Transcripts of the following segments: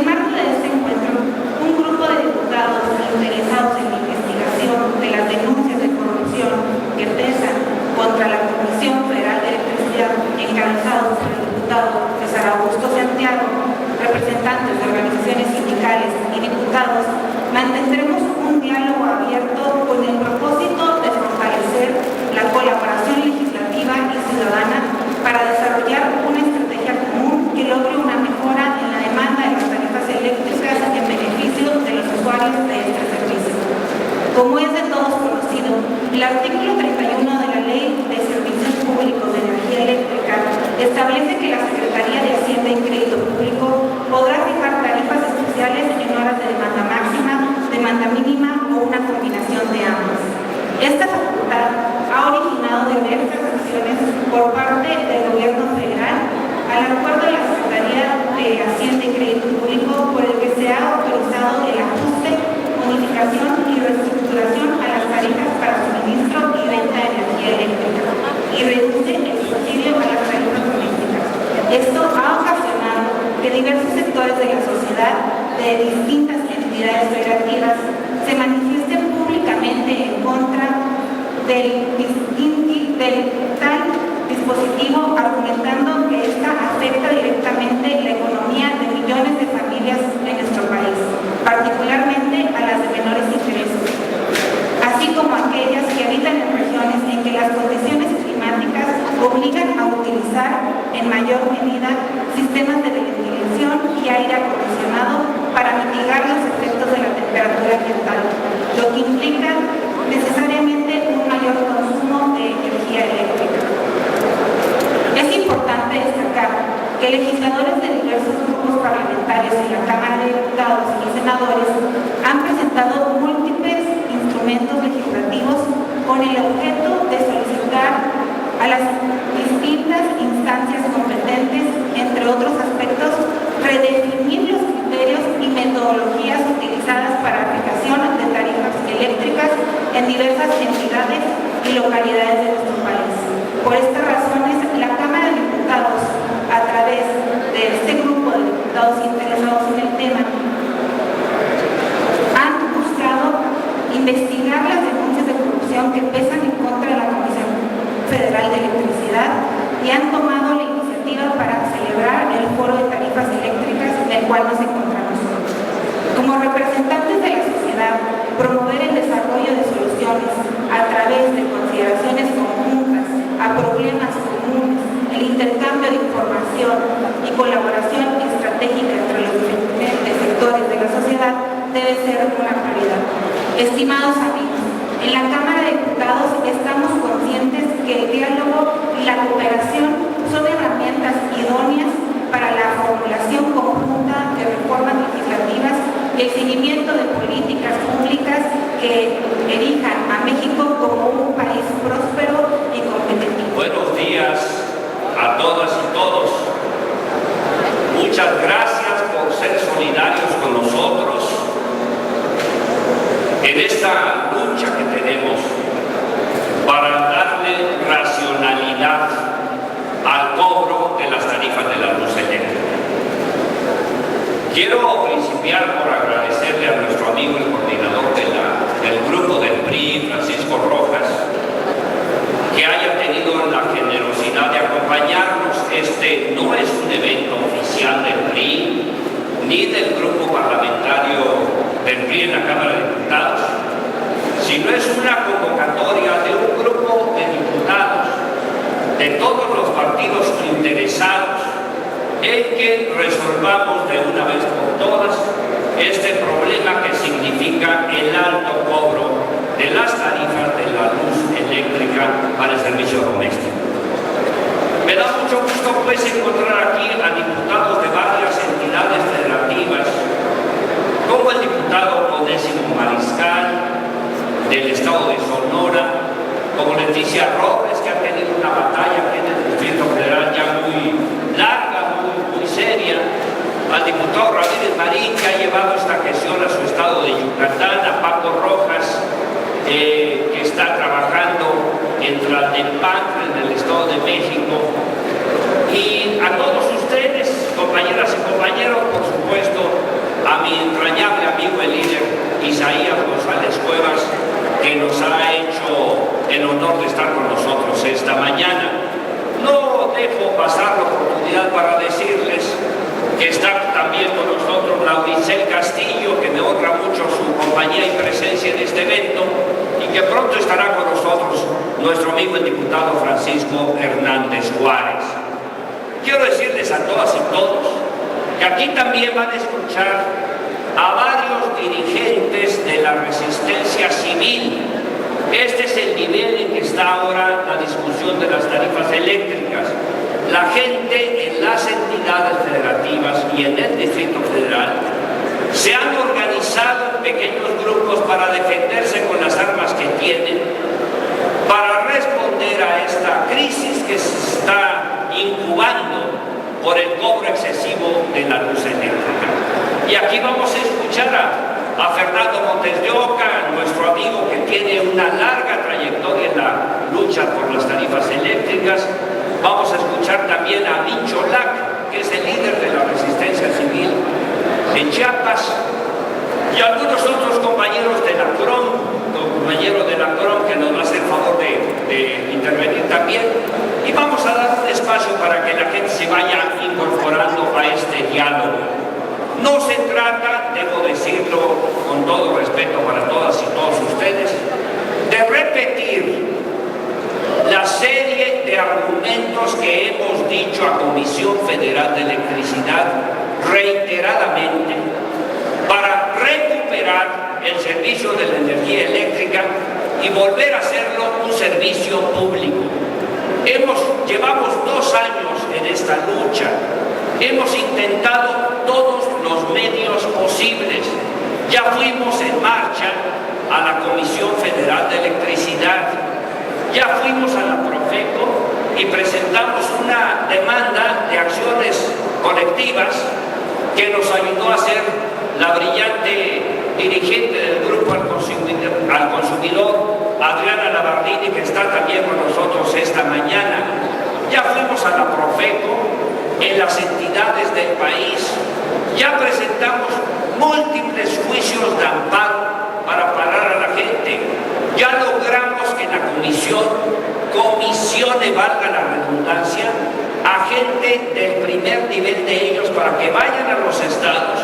marco de este encuentro, un grupo de diputados interesados en la investigación de las denuncias de corrupción que pesan contra la Comisión Federal de Electricidad, encabezados por el diputado César Augusto Santiago, representantes de organizaciones sindicales y diputados, mantendremos un diálogo abierto con el propósito de fortalecer la colaboración legislativa y ciudadana para desarrollar una estrategia común que logre una mejora en la demanda de las tarifas eléctricas en beneficio de los usuarios de este servicio. Como es de todos conocido, el artículo 31 de la Ley de Servicios Públicos de Energía Eléctrica establece que la Secretaría de Hacienda y Crédito Público podrá fijar tarifas especiales en horas de demanda máxima, demanda mínima o una combinación de ambas. Esta facultad ha originado diversas acciones por parte del Gobierno federal al acuerdo de la Secretaría de Hacienda y Crédito Público, por el que se ha autorizado el ajuste, modificación y reestructuración a las tarifas para suministro y venta de energía eléctrica y reduce el subsidio a las tarifas domésticas. Esto ha ocasionado que diversos sectores de la sociedad de distintas entidades federativas se manifiesten públicamente en contra del tal dispositivo, argumentando que esta afecta directamente la economía de millones de familias de nuestro país, particularmente a las de menores ingresos, así como aquellas que habitan en regiones en que las condiciones climáticas obligan a utilizar en mayor medida sistemas de ventilación y aire acondicionado para mitigar los efectos de la temperatura ambiental, lo que implica necesariamente un mayor consumo de energía eléctrica. Es importante destacar que legisladores de diversos grupos parlamentarios en la Cámara de Diputados y Senadores han presentado múltiples instrumentos legislativos con el objeto de solicitar a las distintas instancias competentes, entre otros aspectos, redefinir los criterios y metodologías utilizadas para aplicación de tarifas eléctricas en diversas entidades y localidades de nuestro país. Por estas razones, la Cámara de Diputados, a través de este grupo de diputados interesados en el tema, han buscado investigar las denuncias de corrupción que pesan en contra de la Comisión Federal de Electricidad y han tomado la iniciativa para celebrar el foro de tarifas eléctricas en el cual nos encontramos hoy. Como representantes de la sociedad, promover el desarrollo de soluciones a través de consideraciones conjuntas a problemas comunes, el intercambio de información y colaboración estratégica entre los diferentes sectores de la sociedad debe ser una prioridad. Estimados amigos, en la Cámara de Diputados estamos conscientes que el diálogo y la cooperación son herramientas idóneas para la formulación conjunta de reformas legislativas y el seguimiento de políticas públicas que erijan a México como un país próspero y competitivo. Buenos días a todas y todos. Muchas gracias por ser solidarios con nosotros en esta lucha que tenemos para darle racionalidad al cobro de las tarifas de la luz eléctrica. Quiero principiar por agradecerle a nuestro amigo el coordinador del grupo del PRI, Francisco Rojas, que haya tenido la generosidad de acompañarnos. Este no es un evento oficial del PRI, ni del grupo parlamentario del PRI en la Cámara de Diputados, sino es una convocatoria de un grupo de diputados de todos los partidos interesados en que resolvamos de una vez por todas este problema que significa el alto cobro de las tarifas de la luz eléctrica para el servicio doméstico. Me da mucho gusto pues encontrar aquí a diputados de varias entidades federativas, como el diputado Onésimo Mariscal del estado de Sonora, como Leticia Robles, que ha tenido una batalla aquí en el Distrito Federal ya muy larga, muy seria, al diputado Ramírez Marín, que ha llevado esta gestión a su estado de Yucatán, a Paco Rojas, que está trabajando en Tlalnepantla, en el estado de México, y a todos ustedes, compañeras y compañeros, por supuesto, a mi entrañable amigo el líder Isaías González Cuevas, que nos ha hecho el honor de estar con nosotros esta mañana. No dejo pasar la oportunidad para decirles que está también con nosotros Lauricel Castillo, que me honra mucho su compañía y presencia en este evento, y que pronto estará con nosotros nuestro amigo el diputado Francisco Hernández Juárez. Quiero decirles a todas y todos que aquí también van a escuchar a varios dirigentes de la resistencia civil. Este es el nivel en que está ahora la discusión de las tarifas eléctricas. La gente en las entidades federativas y en el Distrito Federal se han organizado en pequeños grupos para defenderse con las armas que tienen, para responder a esta crisis que se está incubando por el cobro excesivo de la luz eléctrica. Y aquí vamos a escuchar a Fernando Montes de Oca, nuestro amigo que tiene una larga trayectoria en la lucha por las tarifas eléctricas. Vamos a escuchar también a Mincho Lac, que es el líder de la resistencia civil en Chiapas, y algunos otros compañeros de la CROM, que nos va a hacer favor de intervenir también, y vamos a dar un espacio para que la gente se vaya incorporando a este diálogo. No se trata, debo decirlo con todo respeto para todas y todos ustedes, de repetir la serie de argumentos que hemos dicho a Comisión Federal de Electricidad reiteradamente para recuperar el servicio de la energía eléctrica y volver a hacerlo un servicio público. Llevamos 2 años en esta lucha. Hemos intentado todos los medios posibles. Ya fuimos en marcha a la Comisión Federal de Electricidad, ya fuimos a la Profeco y presentamos una demanda de acciones colectivas que nos ayudó a hacer la brillante dirigente del Grupo al Consumidor, Adriana Labardini, que está también con nosotros esta mañana. Ya fuimos a la Profeco en las entidades del país, ya presentamos múltiples juicios de amparo para parar a la gente, ya logramos que la comisione, valga la redundancia, a gente del primer nivel de ellos para que vayan a los estados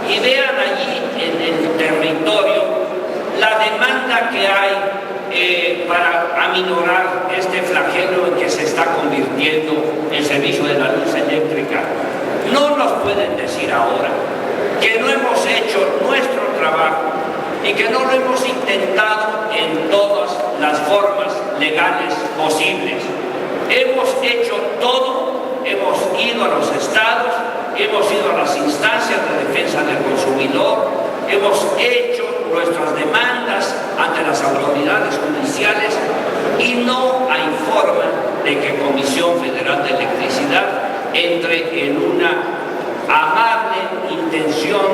y vean allí en el territorio la demanda que hay para aminorar este flagelo en que se está convirtiendo el servicio de la luz eléctrica. No nos pueden decir ahora que no hemos hecho nuestro trabajo y que no lo hemos intentado en todas las formas legales posibles. Hemos hecho todo, hemos ido a los estados, hemos ido a las instancias de defensa del consumidor, hemos hecho nuestras demandas ante las autoridades judiciales y no hay forma de que Comisión Federal de Electricidad entre en una amable intención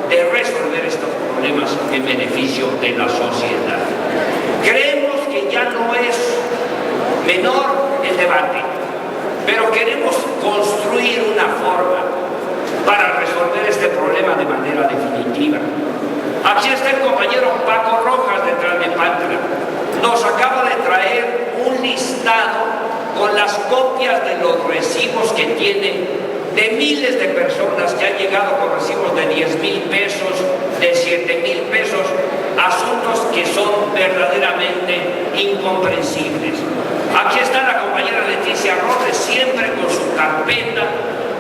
de resolver estos problemas en beneficio de la sociedad. Creemos que ya no es menor el debate, pero queremos construir una forma para resolver este problema de manera definitiva. Aquí está el compañero Paco Rojas de Tlalnepantla. Nos acaba de traer un listado con las copias de los recibos que tiene de miles de personas que han llegado con recibos de 10,000 pesos, de 7,000 pesos, asuntos que son verdaderamente incomprensibles. Aquí está la compañera Leticia Robles, siempre con su carpeta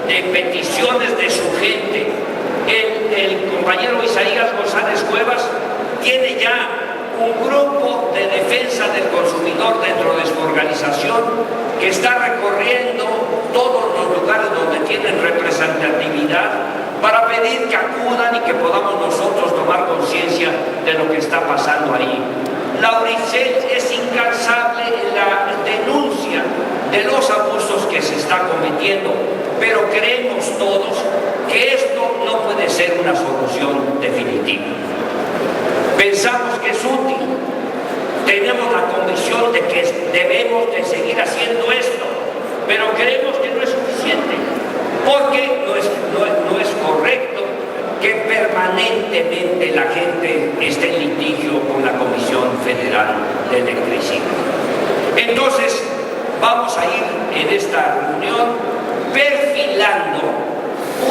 de peticiones de su gente. El compañero Isaías González Cuevas tiene ya un grupo de defensa del consumidor dentro de su organización que está recorriendo todos los lugares donde tienen representatividad para pedir que acudan y que podamos nosotros tomar conciencia de lo que está pasando ahí. Lauricel es incansable en la denuncia de los abusos que se está cometiendo, pero creemos todos que esto no puede ser una solución definitiva. Pensamos que es útil, tenemos la convicción de que debemos de seguir haciendo esto, pero creemos que no es suficiente, porque no es correcto que permanentemente la gente esté en litigio con la Comisión Federal de Electricidad. Entonces, vamos a ir en esta reunión perfilando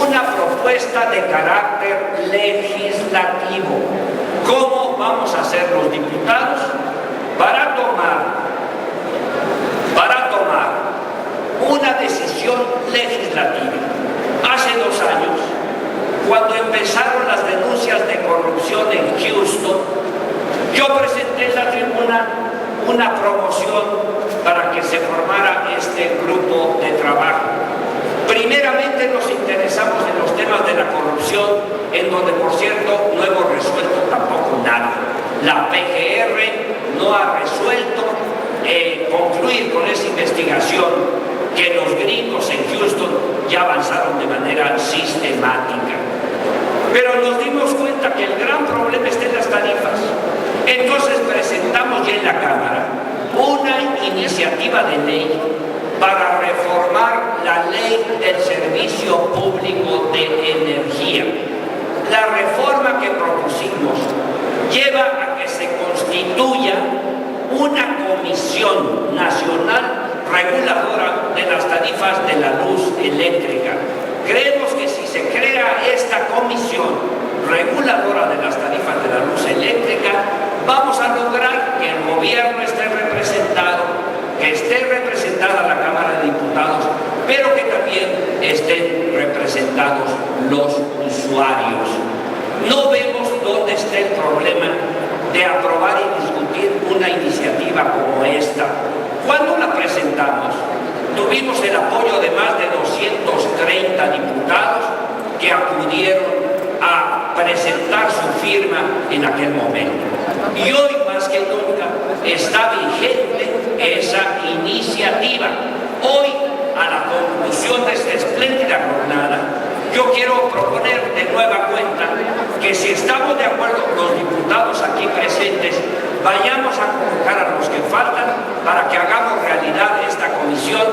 una propuesta de carácter legislativo. ¿Cómo vamos a hacer los diputados para tomar una decisión legislativa? Hace 2 años, cuando empezaron las denuncias de corrupción en Houston, yo presenté en la tribuna una promoción para que se formara este grupo de trabajo. Primeramente nos interesamos en los temas de la corrupción, en donde, por cierto, no hemos resuelto tampoco nada. La PGR no ha resuelto concluir con esa investigación que los gringos en Houston ya avanzaron de manera sistemática. Pero nos dimos cuenta que el gran problema está en las tarifas. Entonces presentamos ya en la Cámara una iniciativa de ley para reformar la ley del servicio público de energía. La reforma que propusimos lleva a que se constituya una comisión nacional reguladora de las tarifas de la luz eléctrica. Creemos que si se crea esta comisión reguladora de las tarifas de la luz eléctrica, vamos a lograr que el gobierno esté representado, que esté representada la Cámara de Diputados, pero que también estén representados los usuarios. No vemos dónde está el problema de aprobar y discutir una iniciativa como esta. Cuando la presentamos, tuvimos el apoyo de más de 230 diputados que acudieron a presentar su firma en aquel momento. Y hoy, más que nunca, está vigente esa iniciativa. Hoy, a la conclusión de esta espléndida jornada, yo quiero proponer de nueva cuenta que si estamos de acuerdo los diputados aquí presentes, vayamos a convocar a los que faltan para que hagamos realidad esta comisión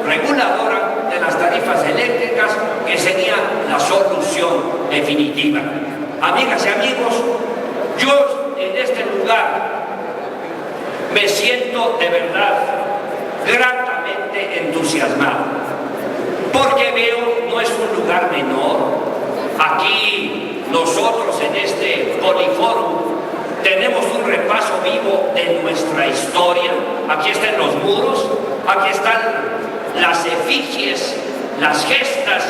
reguladora de las tarifas eléctricas, que sería la solución definitiva. Amigas y amigos, yo en este lugar me siento de verdad gratamente entusiasmado, porque veo no es un lugar menor. Aquí nosotros en este Poliforum tenemos un repaso vivo de nuestra historia. Aquí están los muros, aquí están las efigies, las gestas,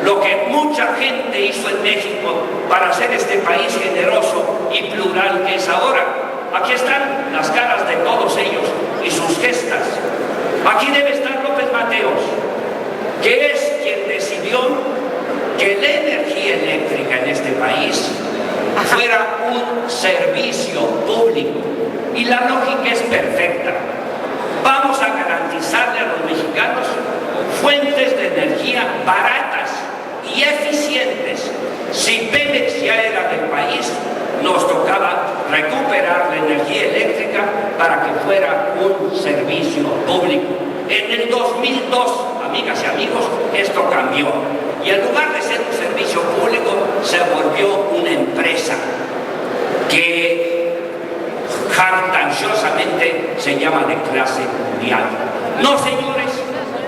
lo que mucha gente hizo en México para hacer este país generoso y plural que es ahora. Aquí están las caras de todos ellos y sus gestas. Aquí debe estar López Mateos, que es quien decidió que la energía eléctrica en este país fuera un servicio público. Y la lógica es perfecta. Vamos a garantizarle a los mexicanos fuentes de energía baratas y eficientes. Si Pemex ya era del país, nos tocaba recuperar la energía eléctrica para que fuera un servicio público. En el 2002, amigas y amigos, esto cambió. Y en lugar de ser un servicio público, se volvió una empresa que jactanciosamente se llama de clase mundial. No, señores,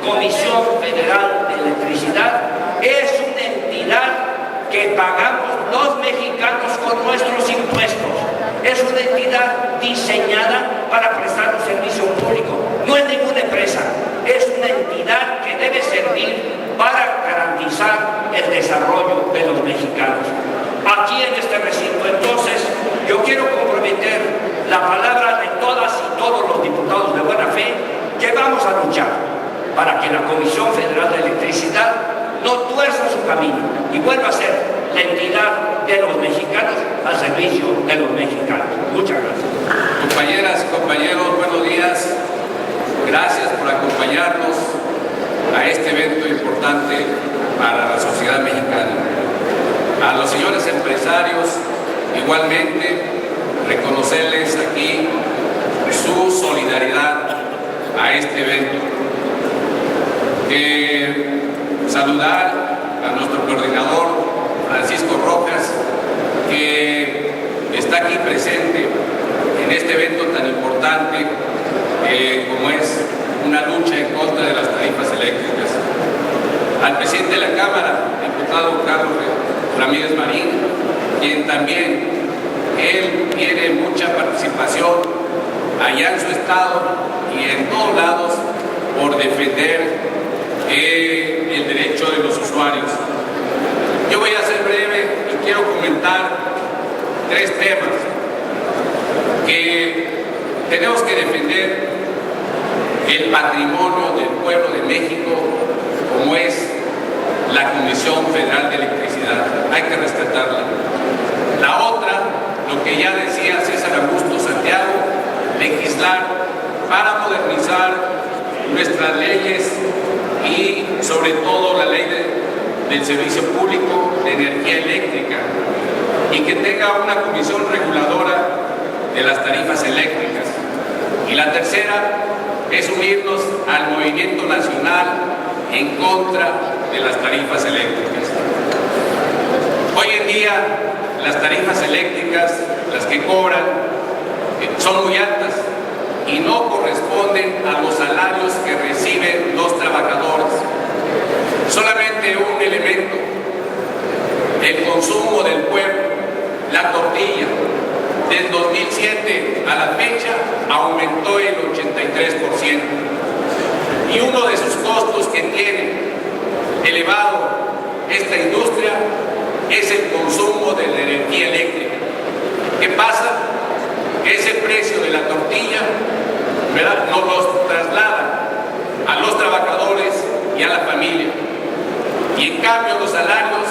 Comisión Federal de Electricidad es una entidad que pagamos los mexicanos con nuestros impuestos. Es una entidad diseñada para prestar un servicio público. No es ninguna empresa, es una entidad que debe servir para garantizar el desarrollo de los mexicanos. Aquí en este recinto, entonces, yo quiero comprometer la palabra de todas y todos los diputados de buena fe que vamos a luchar para que la Comisión Federal de Electricidad no tuerza su camino y vuelva a ser la entidad de los mexicanos al servicio de los mexicanos. Muchas gracias. Compañeras, compañeros, buenos días. Gracias por acompañarnos a este evento importante para la sociedad mexicana. A los señores empresarios, igualmente, reconocerles aquí su solidaridad a este evento. Saludar a nuestro coordinador Francisco Rojas, que está aquí presente en este evento tan importante como es una lucha en contra de las tarifas eléctricas. Al presidente de la Cámara, diputado Carlos Ramírez Marín, quien también él tiene mucha participación allá en su estado y en todos lados por defender el derecho de los usuarios. Yo voy a ser breve y quiero comentar 3 temas que tenemos que defender: el patrimonio del pueblo de México, como es la Comisión Federal de Electricidad, hay que respetarla. La otra, lo que ya decía César Augusto Santiago, legislar para modernizar nuestras leyes y sobre todo la ley del servicio público de energía eléctrica, y que tenga una comisión reguladora de las tarifas eléctricas. Y la tercera es unirnos al movimiento nacional en contra de las tarifas eléctricas. Hoy en día las tarifas eléctricas, las que cobran, son muy altas y no corresponden a los salarios que reciben los trabajadores. Solamente un elemento: el consumo del pueblo, la tortilla, del 2007 a la fecha aumentó el 83%. Y uno de sus costos que tiene elevado esta industria es el consumo de la energía eléctrica. ¿Qué pasa? Ese precio de la tortilla, ¿verdad?, nos los traslada a los trabajadores y a la familia. Y en cambio los salarios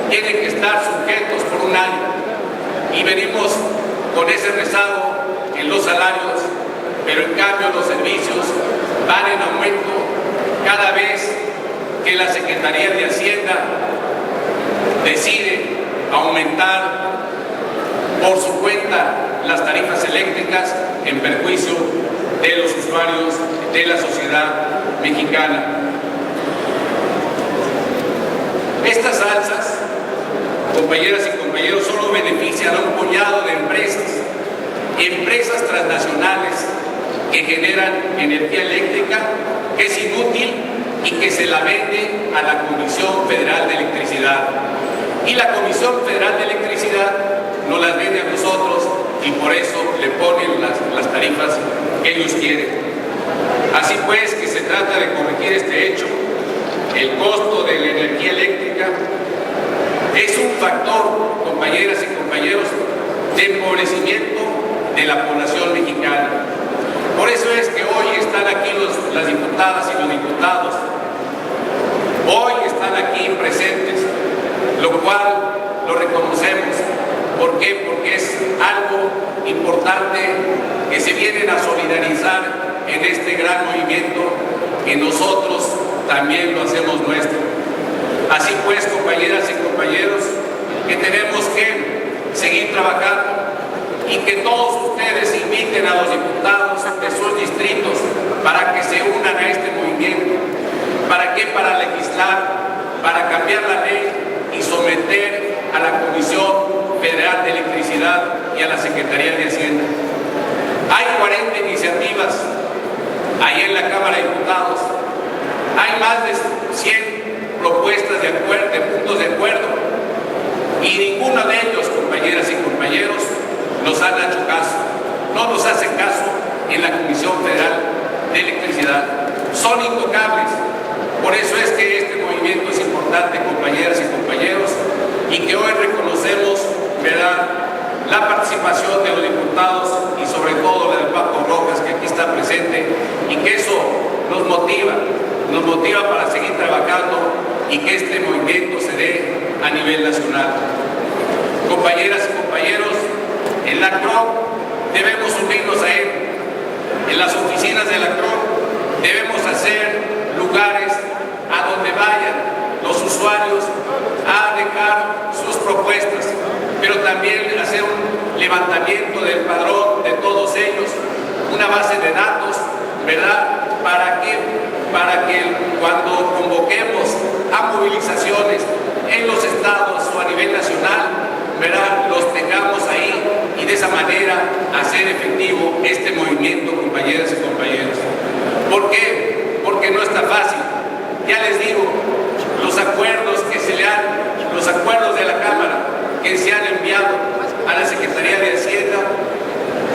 tienen que estar sujetos por un año. Y venimos con ese rezago en los salarios, pero en cambio los servicios van en aumento cada vez que la Secretaría de Hacienda decide aumentar por su cuenta las tarifas eléctricas en perjuicio de los usuarios de la sociedad mexicana. Estas alzas, compañeras y compañeros, solo benefician a un puñado de empresas transnacionales que generan energía eléctrica, que es inútil y que se la vende a la Comisión Federal de Electricidad. Y la Comisión Federal de Electricidad nos las vende a nosotros y por eso le ponen las tarifas que ellos quieren. Así pues, que se trata de corregir este hecho. El costo de la energía eléctrica es un factor, compañeras y compañeros, de empobrecimiento de la población mexicana. Por eso es que hoy están aquí las diputadas y los diputados. Hoy están aquí presentes, lo cual lo reconocemos. ¿Por qué? Porque es algo importante que se vienen a solidarizar en este gran movimiento que nosotros también lo hacemos nuestro. Así pues, compañeras y compañeros, que tenemos que seguir trabajando y que todos ustedes inviten a los diputados de sus distritos para que se unan a este movimiento. ¿Para qué? Para legislar, para cambiar la ley y someter a la Comisión Federal de Electricidad y a la Secretaría de Hacienda. Hay 40 iniciativas ahí en la Cámara de Diputados. Hay más de 100 propuestas de acuerdo, de puntos de acuerdo, y ninguno de ellos, compañeras y compañeros, nos han hecho caso. No nos hacen caso en la Comisión Federal de Electricidad. Son intocables. Por eso es que este movimiento es importante, compañeras y compañeros, y que hoy reconocemos, ¿verdad?, la participación de los diputados y sobre todo la de Paco Rojas, que aquí está presente, y que eso nos motiva para seguir trabajando y que este movimiento se dé a nivel nacional. Compañeras y compañeros, en la CROC debemos unirnos a él. En las oficinas de la CROC debemos hacer lugares a donde vayan los usuarios a dejar sus propuestas, pero también hacer un levantamiento del padrón de todos ellos, una base de datos, ¿verdad? ¿Para que cuando convoquemos a movilizaciones en los estados o a nivel nacional, ¿verdad?, los tengamos ahí y de esa manera hacer efectivo este movimiento, compañeras y compañeros. ¿Por qué? Porque no está fácil. Ya les digo, los acuerdos de la Cámara que se han enviado a la Secretaría de Hacienda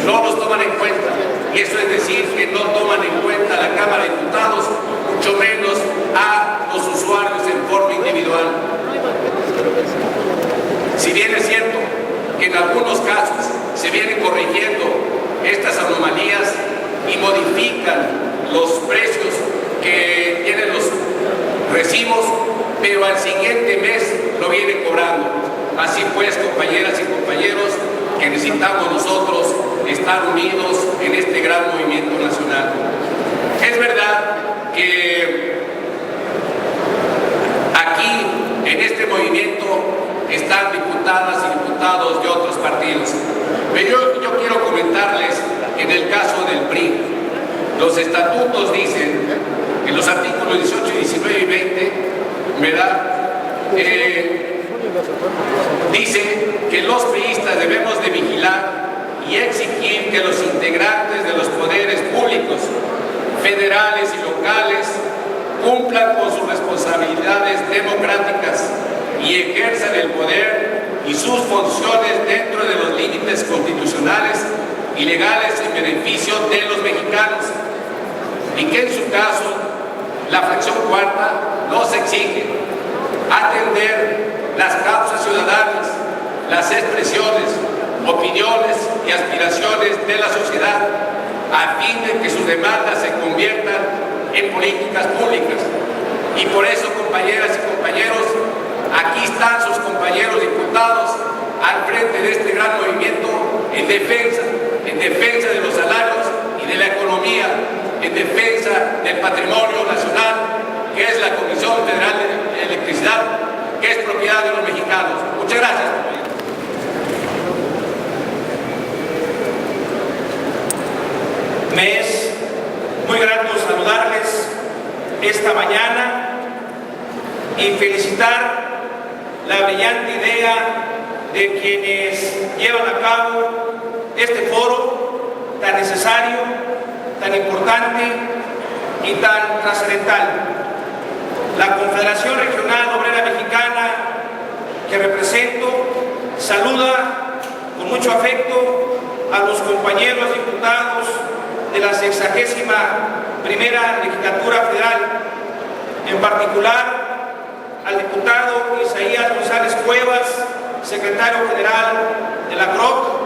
no los toman en cuenta. Y eso es decir, que no toman en cuenta a la Cámara de Diputados, mucho menos a los usuarios en forma individual. Si bien es cierto que en algunos casos se vienen corrigiendo estas anomalías y modifican los precios que tienen los recibos, pero al siguiente mes lo vienen cobrando. Así pues, compañeras y compañeros, que necesitamos nosotros estar unidos en este gran movimiento nacional. Es verdad que aquí, en este movimiento, están diputadas y diputados de otros partidos. Pero yo quiero comentarles que en el caso del PRI, los estatutos dicen, en los artículos 18, 19 y 20, ¿verdad?, dice que los priistas debemos de vigilar y exigir que los integrantes de los poderes públicos, federales y locales, cumplan con sus responsabilidades democráticas y ejerzan el poder y sus funciones dentro de los límites constitucionales y legales en beneficio de los mexicanos, y que en su caso la fracción cuarta nos exige atender las causas ciudadanas, las expresiones, opiniones y aspiraciones de la sociedad a fin de que sus demandas se conviertan en políticas públicas. Y por eso, compañeras y compañeros, aquí están sus compañeros diputados al frente de este gran movimiento en defensa de los salarios y de la economía, en defensa del patrimonio nacional, que es la Comisión Federal de Electricidad, que es propiedad de los mexicanos. Muchas gracias, compañeros. Me es muy grato saludarles esta mañana y felicitar la brillante idea de quienes llevan a cabo este foro tan necesario, tan importante y tan trascendental. La Confederación Regional Obrera Mexicana, que represento, saluda con mucho afecto a los compañeros diputados de la 61ª Legislatura Federal, en particular al diputado Isaías González Cuevas, secretario general de la CROC,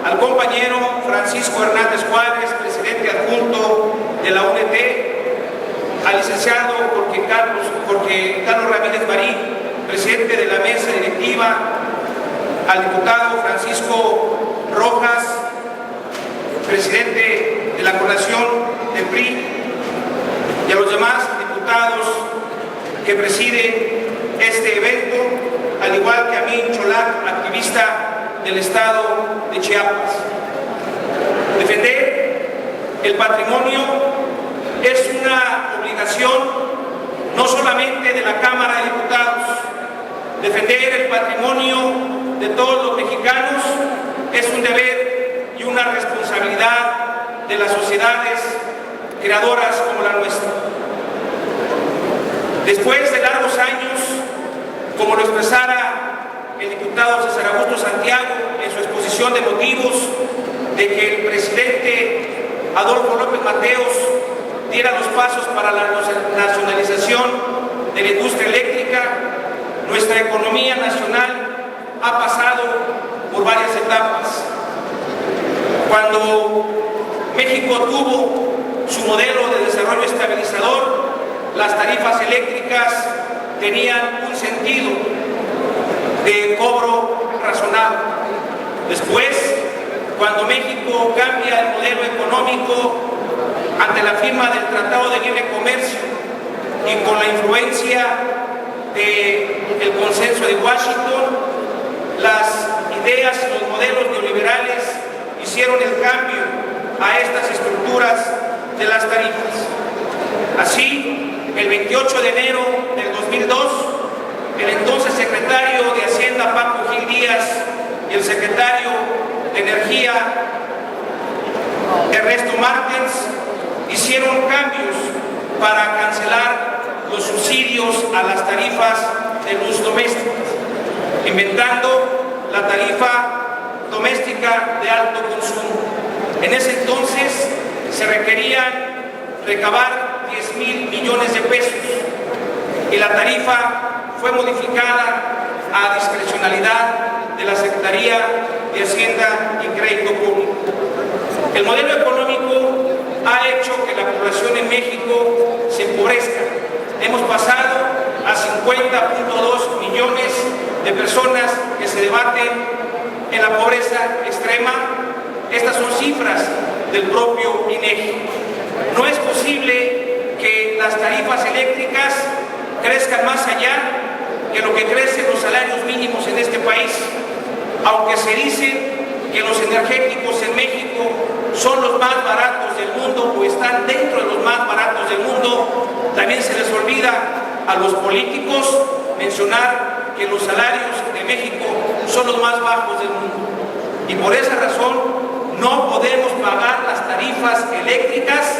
al compañero Francisco Hernández Juárez, presidente adjunto de la UNT, al licenciado Jorge Carlos Ramírez Marín, presidente de la mesa directiva, al diputado Francisco Rojas, presidente de la coordinación del PRI, y a los demás diputados que presiden este evento, al igual que a mí, Cholac, activista del estado de Chiapas. Defender el patrimonio es una obligación no solamente de la Cámara de Diputados. Defender el patrimonio de todos los mexicanos es un deber y una responsabilidad de las sociedades creadoras como la nuestra. Después de largos años, como lo expresara el diputado César Augusto Santiago en su exposición de motivos, de que el presidente Adolfo López Mateos diera los pasos para la nacionalización de la industria eléctrica, nuestra economía nacional ha pasado por varias etapas. Cuando México tuvo su modelo de desarrollo estabilizador, las tarifas eléctricas tenían un sentido de cobro razonable. Después, cuando México cambia el modelo económico ante la firma del Tratado de Libre Comercio y con la influencia del consenso de Washington, las ideas y los modelos neoliberales hicieron el cambio a estas estructuras de las tarifas. Así, el 28 de enero del 2002, el entonces secretario de Hacienda, Paco Gil Díaz, y el secretario de Energía, Ernesto Martens, hicieron cambios para cancelar los subsidios a las tarifas de luz doméstica, inventando la tarifa doméstica de alto consumo. En ese entonces se requerían recabar 10,000 millones de pesos y la tarifa fue modificada a discrecionalidad de la Secretaría de Hacienda y Crédito Público. El modelo económico ha hecho que la población en México se empobrezca. Hemos pasado a 50.2 millones de personas que se debaten en la pobreza extrema. Estas son cifras del propio INEGI. No es posible que las tarifas eléctricas crezcan más allá que lo que crecen los salarios mínimos en este país. Aunque se dice que los energéticos en México son los más baratos del mundo o están dentro de los más baratos del mundo, también se les olvida a los políticos mencionar que los salarios de México son los más bajos del mundo. Y por esa razón no podemos pagar las tarifas eléctricas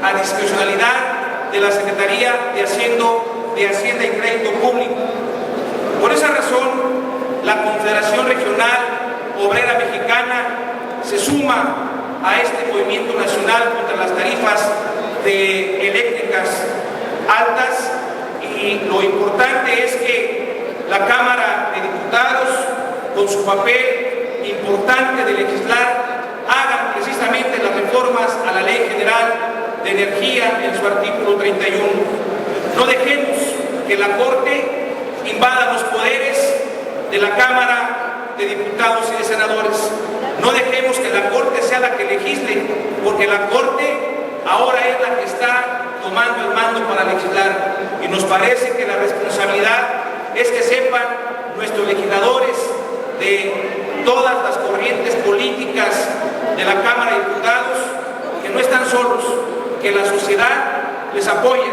a discrecionalidad de la Secretaría de Hacienda y Crédito Público. Por esa razón, la Confederación Regional Obrera Mexicana se suma a este movimiento nacional contra las tarifas eléctricas altas, y lo importante es que la Cámara de Diputados, con su papel importante de legislar, hagan precisamente las reformas a la Ley General de Energía en su artículo 31. No dejemos que la Corte invada los poderes de la Cámara de Diputados y de Senadores. No dejemos que la Corte sea la que legisle, porque la Corte ahora es la que está tomando el mando para legislar. Y nos parece que la responsabilidad es que sepan nuestros legisladores de todas las corrientes políticas de la Cámara de Diputados que no están solos, que la sociedad les apoya,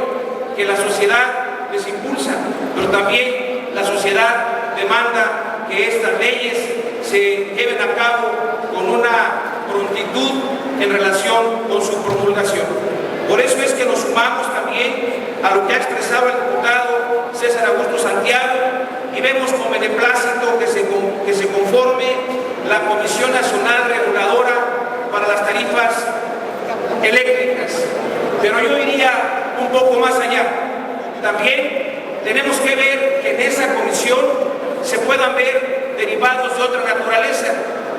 que la sociedad les impulsa, pero también la sociedad demanda que estas leyes se lleven a cabo con una prontitud en relación con su promulgación. Por eso es que nos sumamos también a lo que ha expresado el diputado César Augusto Santiago, y vemos con beneplácito que se conforme la Comisión Nacional Reguladora para las Tarifas Eléctricas. Pero yo iría un poco más allá. También tenemos que ver que en esa comisión se puedan ver derivados de otra naturaleza,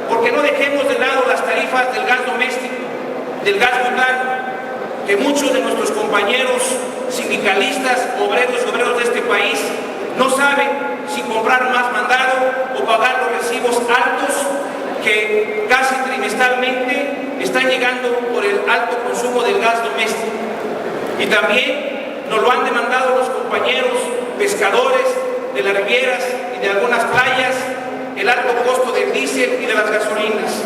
porque no dejemos de lado las tarifas del gas doméstico, del gas butano, que muchos de nuestros compañeros sindicalistas, obreros y obreros de este país no saben si comprar más mandado o pagar los recibos altos que casi trimestralmente están llegando por el alto consumo del gas doméstico. Y también nos lo han demandado los compañeros pescadores de las rivieras y de algunas playas, el alto costo del diésel y de las gasolinas.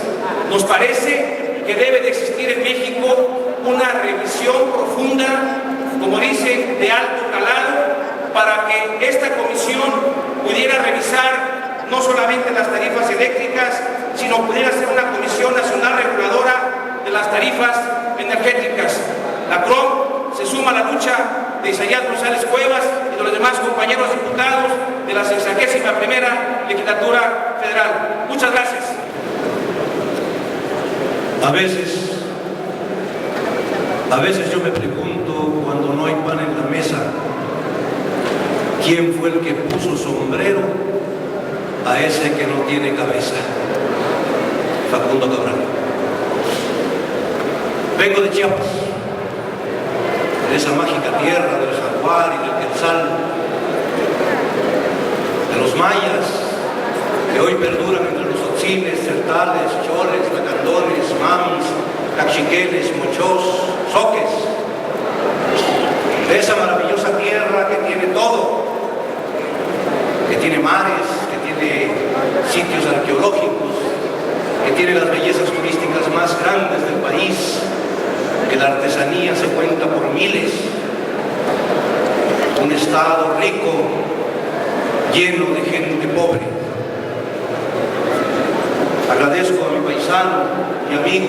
Nos parece que debe de existir en México una revisión profunda, como dicen, de alto calado, para que esta comisión pudiera revisar no solamente las tarifas eléctricas, sino pudiera ser una Comisión Nacional Reguladora de las tarifas energéticas. La CROM se suma a la lucha de Isaías González Cuevas y de los demás compañeros diputados de la 61ª Legislatura Federal. Muchas gracias. A veces yo me pregunto, cuando no hay pan en la mesa, ¿quién fue el que puso sombrero a ese que no tiene cabeza? Facundo Cabral. Vengo de Chiapas, de esa mágica tierra del jaguar y del quetzal, de los mayas, que hoy perduran entre los otziles, certales, choles, lacandones, mamis, cachiqueles, mochos, soques, de esa maravillosa tierra que tiene todo, que tiene mares, que tiene sitios arqueológicos, que tiene las bellezas turísticas más grandes del país, que la artesanía se cuenta por miles, un estado rico lleno de gente pobre. Agradezco a mi paisano y amigo,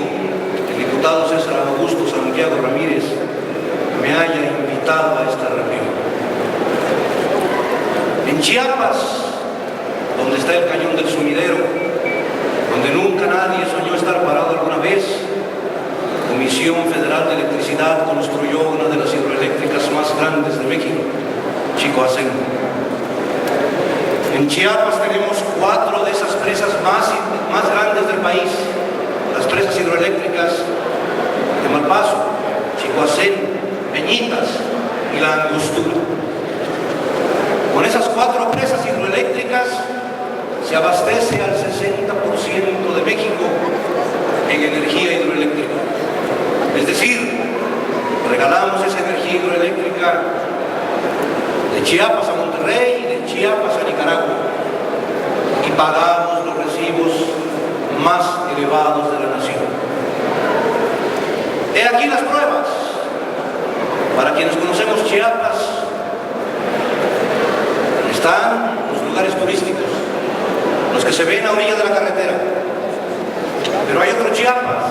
el diputado César Augusto Santiago Ramírez, que me haya invitado a esta reunión. En Chiapas, donde está el cañón del Sumidero, donde nunca nadie soñó estar parado alguna vez, la Comisión Federal de Electricidad construyó una de las hidroeléctricas más grandes de México, Chicoacén. En Chiapas tenemos 4 de esas presas más grandes del país, las presas hidroeléctricas de Malpaso, Chicoacén, Peñitas y La Angostura. Con esas 4 presas hidroeléctricas se abastece al 60% de México en energía hidroeléctrica. Es decir, regalamos esa energía hidroeléctrica de Chiapas a Monterrey y de Chiapas a Nicaragua y pagamos los recibos más elevados de la nación. He aquí las pruebas. Para quienes conocemos Chiapas, están los lugares turísticos, los que se ven a orilla de la carretera. Pero hay otro Chiapas,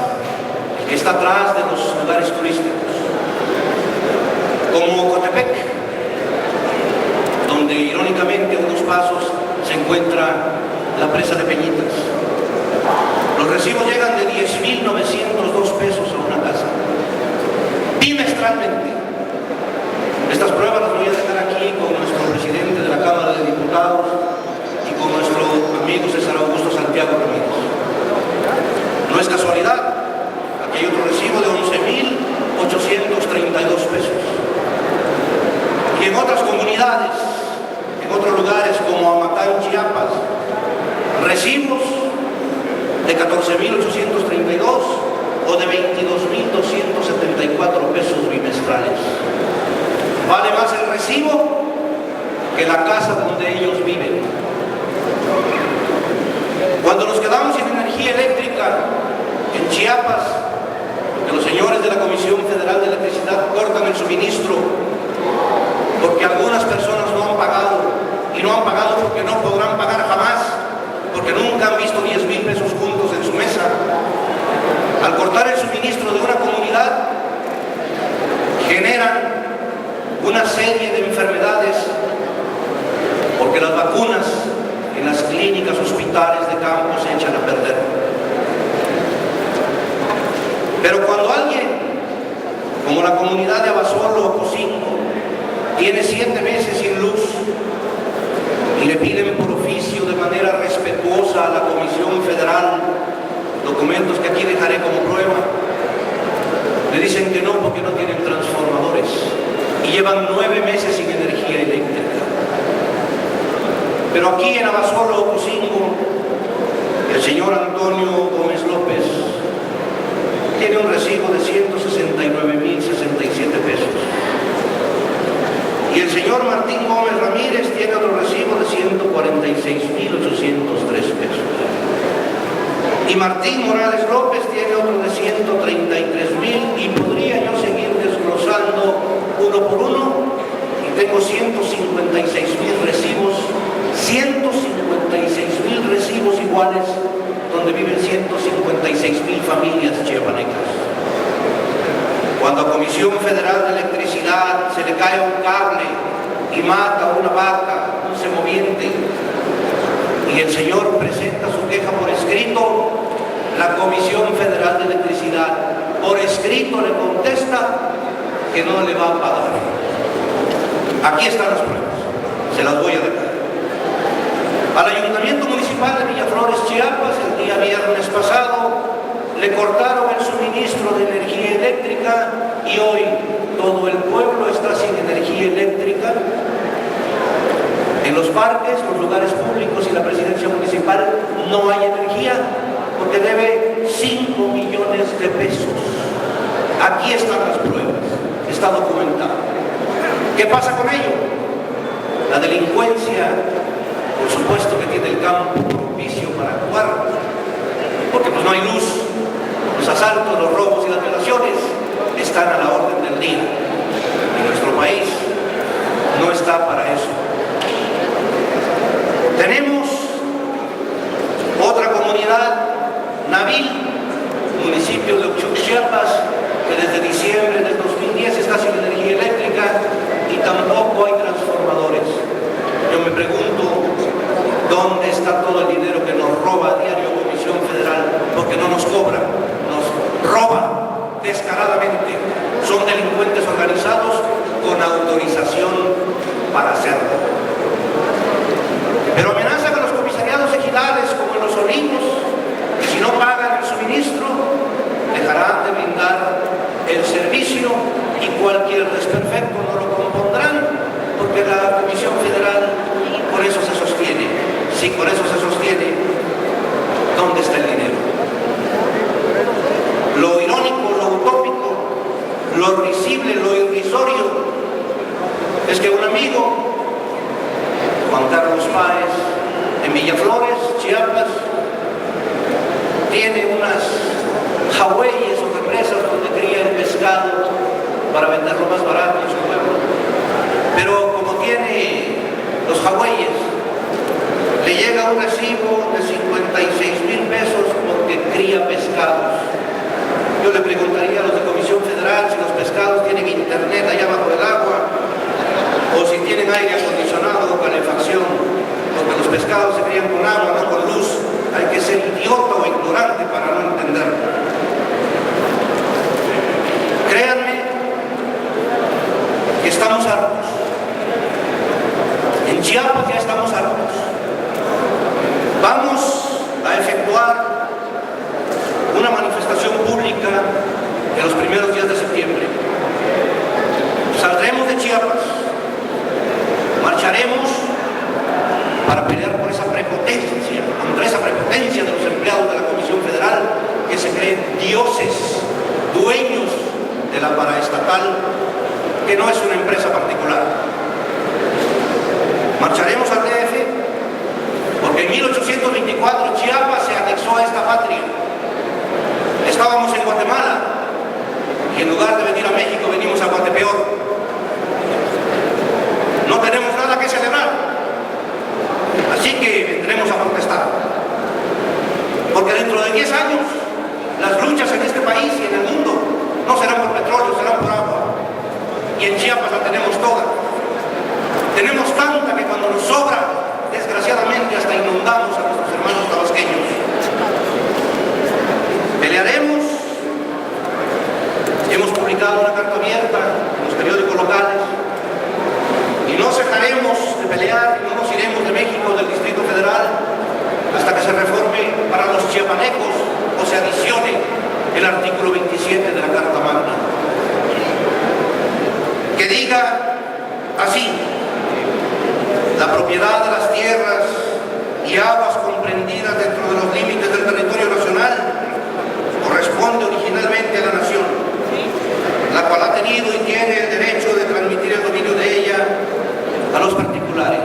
el que está atrás de los lugares turísticos, como Cotepec, donde irónicamente a unos pasos se encuentra la presa de Peñitas. Los recibos llegan de 10.902 pesos a una casa, bimestralmente. Estas pruebas las voy a dejar aquí con nuestro presidente de la Cámara de Diputados y con nuestro amigo César Augusto Santiago Ramírez. No es casualidad, aquí hay otro recibo de 11.832 pesos. Y en otras comunidades, en otros lugares como Amatán, Chiapas, recibos de 14.832 o de 22.274 pesos bimestrales. Vale más el recibo que la casa donde ellos viven. Cuando nos quedamos sin energía eléctrica en Chiapas, que los señores de la Comisión Federal de Electricidad cortan el suministro porque algunas personas no han pagado, y no han pagado porque no podrán pagar jamás, porque nunca han visto 10.000 pesos juntos en su mesa. Al cortar el suministro de una comunidad, generan una serie de enfermedades, porque las vacunas en las clínicas, hospitales de campo se echan a perder. Pero cuando alguien, como la comunidad de Abasolo o Cocinco, tiene 7 meses sin luz y le piden por oficio de manera respetuosa a la Comisión Federal documentos que aquí dejaré como prueba, le dicen que no porque no tienen transformadores y llevan 9 meses sin energía eléctrica. Pero aquí en Abasolo o Cocinco, el señor Antonio Gómez López tiene un recibo de 169.067 pesos. Y el señor Martín Gómez Ramírez tiene otro recibo de 146.803 pesos. Y Martín Morales López tiene otro de 133.000, y podría yo seguir desglosando uno por uno, y tengo 156.000 recibos, 156.000 recibos iguales, donde viven 156.000 familias chiapanecas. Cuando a Comisión Federal de Electricidad se le cae un cable y mata a una vaca, un semoviente, y el señor presenta su queja por escrito, la Comisión Federal de Electricidad por escrito le contesta que no le va a pagar. Aquí están las pruebas, se las voy a dejar. Al Ayuntamiento Municipal de Villaflores, Chiapas, el día viernes pasado, le cortaron el suministro de energía eléctrica y hoy todo el pueblo está sin energía eléctrica. En los parques, los lugares públicos y la presidencia municipal no hay energía porque debe 5 millones de pesos. Aquí están las pruebas, está documentado. ¿Qué pasa con ello? La delincuencia, por supuesto que tiene el campo propicio para actuar, porque pues no hay luz. Los asaltos, los robos y las violaciones están a la orden del día. Y nuestro país no está para eso. comunidad Nabil, municipio de Chiapas, que desde diciembre del 2010 está sin energía eléctrica y tampoco hay transformadores. Yo me pregunto, ¿dónde está todo el dinero que nos roba a diario Comisión Federal? Porque no nos cobran, nos roban descaradamente. Son delincuentes organizados con autorización para hacerlo. Pero amenazan a los comisariados ejidales como en Los Olivos, que si no pagan el suministro, dejarán de brindar el servicio y cualquier desperfecto no lo compondrán, porque la Comisión Federal con eso se sostiene. Si con eso se sostiene, ¿dónde está el dinero? Lo irónico, lo utópico, lo risible, lo irrisorio, es que un amigo, Juan Carlos Páez, en Villaflores, Chiapas, tiene unas jagüeyes o represas donde cría el pescado para venderlo más barato en su pueblo. Pero como tiene los jagüeyes, le llega un recibo de 56,000 pesos porque cría pescados. Yo le preguntaría a los de Comisión Federal si los pescados tienen internet allá bajo el agua o si tienen aire acondicionado o calefacción, porque los pescados se crían con agua, no con luz. Hay que ser idiota o ignorante para no entenderlo. Créanme que estamos hartos. En Chiapas ya estamos hartos. Vamos a efectuar una manifestación pública en los primeros días de septiembre. Saldremos de Chiapas, marcharemos para pelear por esa prepotencia, contra esa prepotencia de los empleados de la Comisión Federal que se creen dioses, dueños de la paraestatal, que no es una empresa particular. Marcharemos al DF porque en 1824 Chiapas se anexó a esta patria. Estábamos en Guatemala y en lugar de venir a México venimos a Guatepeor. No tenemos nada que celebrar, así que vendremos a protestar, porque dentro de 10 años las luchas en este país y en el mundo no serán por petróleo, serán por agua, y en Chiapas la tenemos toda. Tenemos tanta que cuando nos sobra, desgraciadamente hasta inundamos a nuestros hermanos tabasqueños. Pelearemos. Hemos publicado una carta abierta en los periódicos locales y no cejaremos de pelear y no nos iremos de México, del Distrito Federal, hasta que se reforme para los chiapanecos o se adicione el artículo 27 de la Carta Magna, que diga así: la propiedad de las tierras y aguas comprendidas dentro de los límites del territorio nacional corresponde originalmente a la nación, la cual ha tenido y tiene el derecho de transmitir el dominio de ella a los particulares.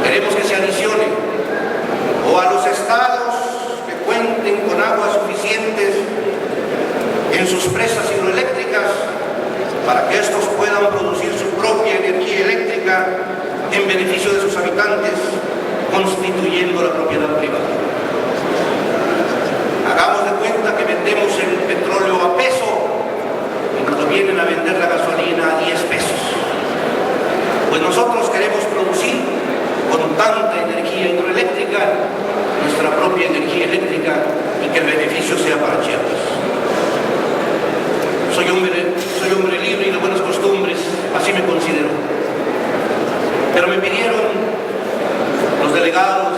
Queremos que se adicione o a los estados que cuenten con aguas suficientes en sus presas hidroeléctricas para que estos puedan producir su propia energía eléctrica en beneficio de sus habitantes, constituyendo la propiedad privada. Hagamos de cuenta que vendemos el petróleo a peso y nos lo vienen a vender la gasolina a 10 pesos. Pues nosotros queremos producir con tanta energía hidroeléctrica nuestra propia energía eléctrica y que el beneficio sea para Chiapas. Soy hombre libre y de buenas costumbres, así me considero. Pero me pidieron los delegados,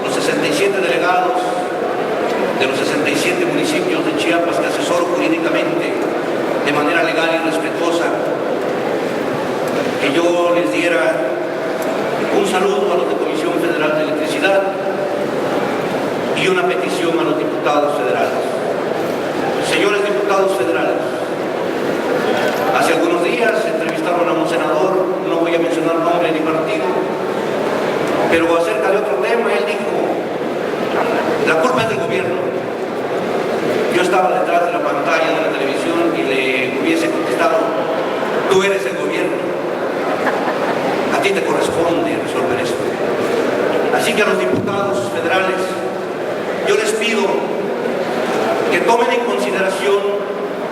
los 67 delegados de los 67 municipios de Chiapas que asesoro jurídicamente de manera legal y respetuosa, que yo les diera un saludo a los de Comisión Federal de Electricidad y una petición a los diputados federales. Señores diputados federales, hace algunos días entrevistaron a un senador, no voy a mencionar nombre ni partido, pero acerca de otro tema, él dijo: la culpa es del gobierno. Yo estaba detrás de la pantalla de la televisión y le hubiese contestado: tú eres el gobierno, a ti te corresponde resolver esto. Así que a los diputados federales pido que tomen en consideración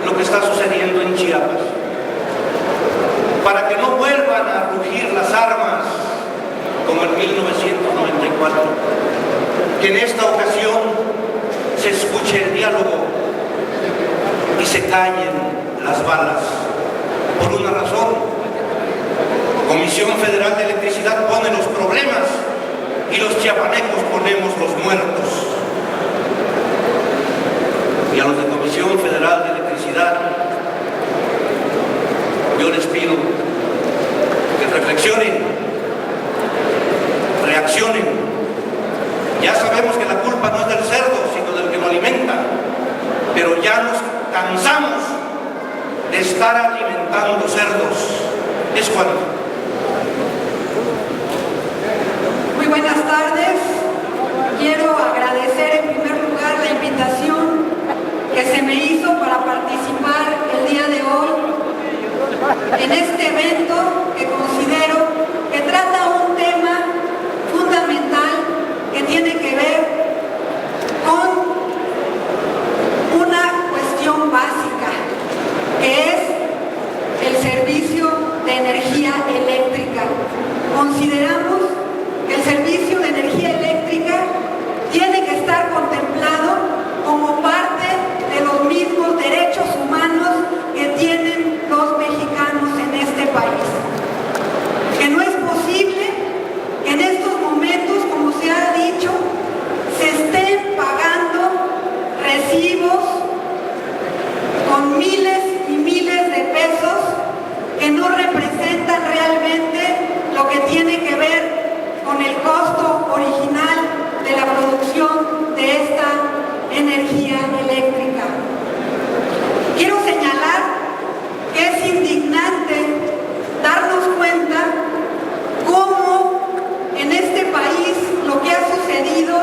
lo que está sucediendo en Chiapas, para que no vuelvan a rugir las armas como en 1994, que en esta ocasión se escuche el diálogo y se callen las balas. Por una razón: Comisión Federal de Electricidad pone los problemas y los chiapanecos ponemos los muertos. Y a los de Comisión Federal de Electricidad yo les pido que reflexionen, reaccionen. Ya sabemos que la culpa no es del cerdo, sino del que lo alimenta, pero ya nos cansamos de estar alimentando cerdos. Es cuando. Muy buenas tardes. Quiero agradecer en primer lugar la invitación que se me hizo para participar el día de hoy en este evento que considero que trata un tema fundamental que tiene que ver con una cuestión básica, que es el servicio de energía eléctrica. Consideramos que el servicio de energía eléctrica tiene que estar contemplado como parte de los mismos derechos humanos que tienen los mexicanos en este país. Que no es posible que en estos momentos, como se ha dicho, se estén pagando recibos con miles y miles de pesos que no representan realmente lo que tiene que ver con el costo original de la producción de esta energía eléctrica. Quiero señalar que es indignante darnos cuenta cómo en este país lo que ha sucedido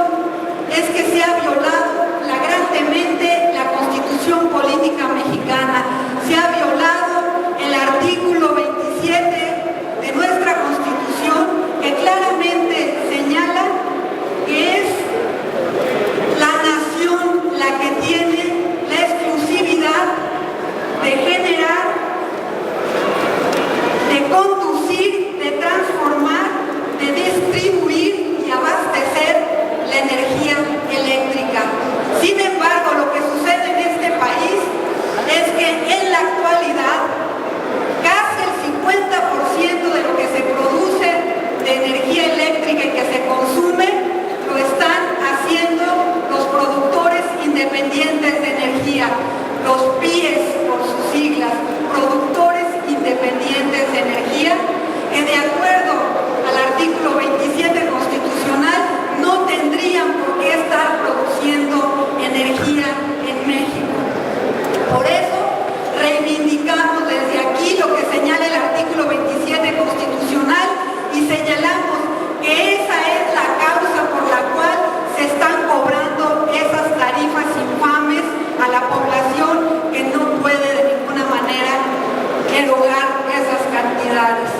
es que se ha violado flagrantemente la Constitución Política Mexicana, se ha violado el artículo 27 de nuestra Constitución, que claramente señala que es la nación la que tiene la exclusividad de generar, de conducir, de transformar, de distribuir y abastecer la energía eléctrica. Sin embargo, lo que sucede en este país es que en la actualidad casi el 50% de lo que se produce de energía eléctrica y que se consume lo están haciendo los productores independientes de energía, los PIEs por sus siglas, productores independientes de energía, que de acuerdo al artículo 27 constitucional no tendrían por qué estar produciendo energía en México. Por eso reivindicamos desde aquí lo que señala el artículo 27 constitucional y señalamos que esa es la causa por la cual se están cobrando esas tarifas infames a la población que no puede de ninguna manera erogar esas cantidades.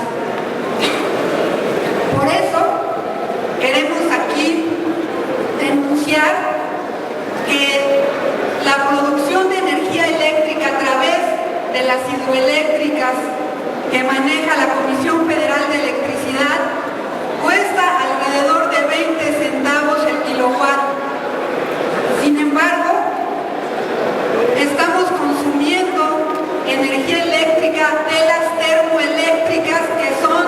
Por eso queremos aquí denunciar que la producción de energía eléctrica a través de las hidroeléctricas que maneja la Comisión Federal de Electricidad cuesta alrededor de 20 centavos el kilowatt. Sin embargo, estamos consumiendo energía eléctrica de las termoeléctricas que son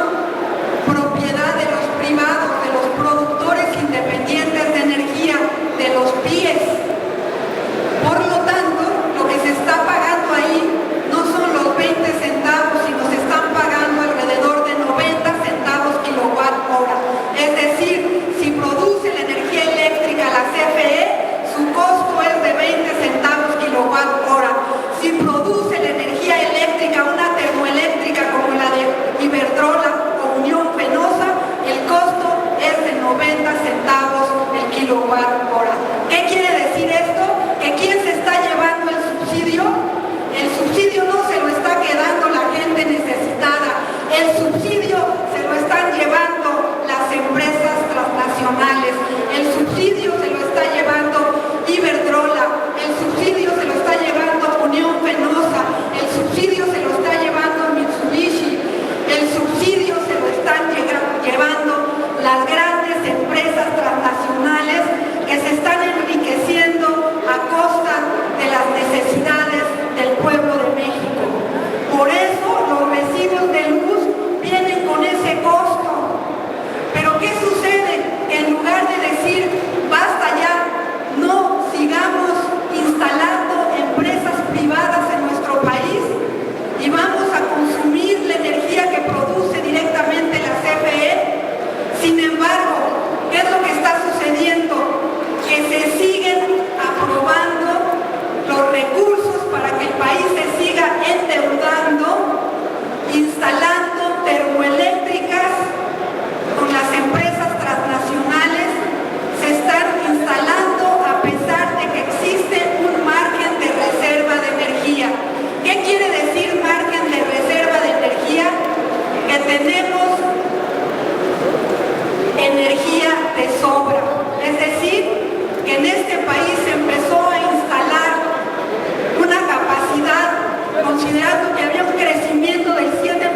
propiedad de los privados, de los productores independientes de energía, de los PIEs. Por lo tanto, lo que se está pagando ahí no son los 20 centavos, sino se están pagando alrededor de 90 centavos kilowatt hora. Es decir, si produce la energía eléctrica la CFE, su costo es de 20 centavos kilowatt hora. Si produce la energía eléctrica una termoeléctrica como la de Iberdrola o Unión Fenosa, el costo es de 90 centavos el kilowatt hora. ¿Qué quiere decir esto? ¿Que quién se está llevando el subsidio? El subsidio no se lo está quedando la gente necesitada, el subsidio se lo están llevando las empresas transnacionales, el subsidio se lo está llevando este país se empezó a instalar una capacidad, considerando que había un crecimiento del 7%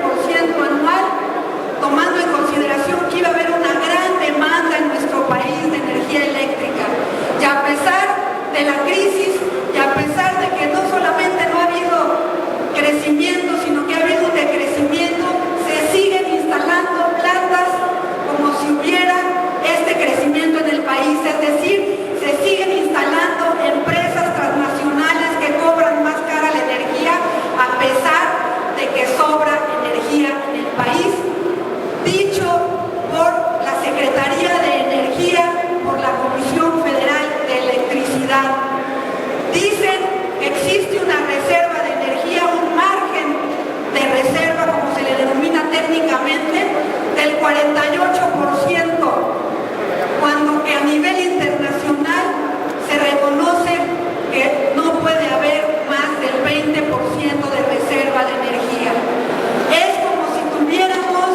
anual, tomando en consideración que iba a haber una gran demanda en nuestro país de energía eléctrica. Y a pesar de la crisis, y a pesar de que no solamente no ha habido crecimiento, sino que ha habido un decrecimiento, se siguen instalando plantas como si hubiera este crecimiento en el país, es decir, se siguen instalando empresas transnacionales que cobran más cara la energía a pesar de que sobra energía en el país, dicho por la Secretaría de Energía, por la Comisión Federal de Electricidad. Dicen que existe una reserva de energía, un margen de reserva, como se le denomina técnicamente, del 48%, cuando que a nivel internacional se reconoce que no puede haber más del 20% de reserva de energía. Es como si tuviéramos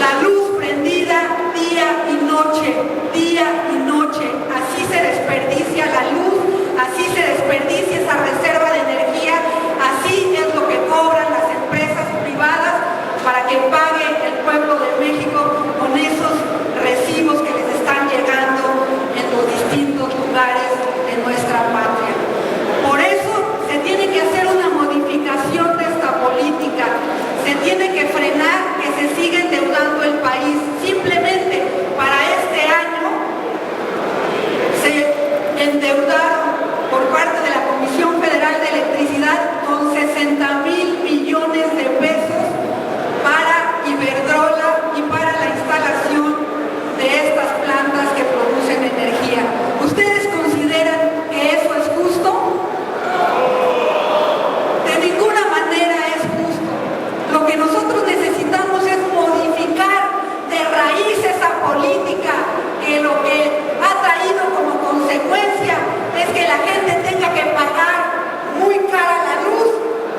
la luz prendida día y noche, así se desperdicia la luz, así se desperdicia esa reserva de energía, así es lo que cobran las empresas privadas para que pague el pueblo de México con esos recibos que les están llegando en los distintos lugares de nuestra patria. Por eso se tiene que hacer una modificación de esta política, se tiene que frenar que se siga endeudando el país. Simplemente para este año se endeudaron por parte de la Comisión Federal de Electricidad con 60,000 millones de pesos para Iberdrola y para la instalación de estas plantas que producen energía. ¿Ustedes consideran que eso es justo? De ninguna manera es justo. Lo que nosotros necesitamos es modificar de raíz esa política que lo que ha traído como consecuencia es que la gente tenga que pagar muy cara la luz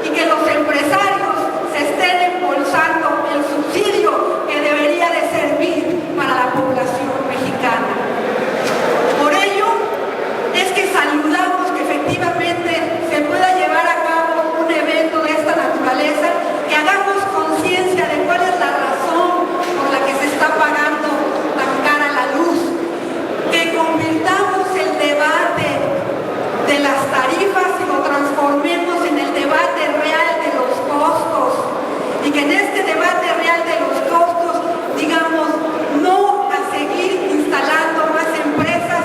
y que los empresarios se estén embolsando el subsidio que debería de servir para la población mexicana. Por ello es que saludamos que efectivamente se pueda llevar a cabo un evento de esta naturaleza, que hagamos conciencia de cuál es la razón por la que se está pagando tan cara la luz, que convirtamos el debate de las tarifas y lo transformemos en el debate real de los costos, y que en este debate real de los costos digamos no a seguir instalando más empresas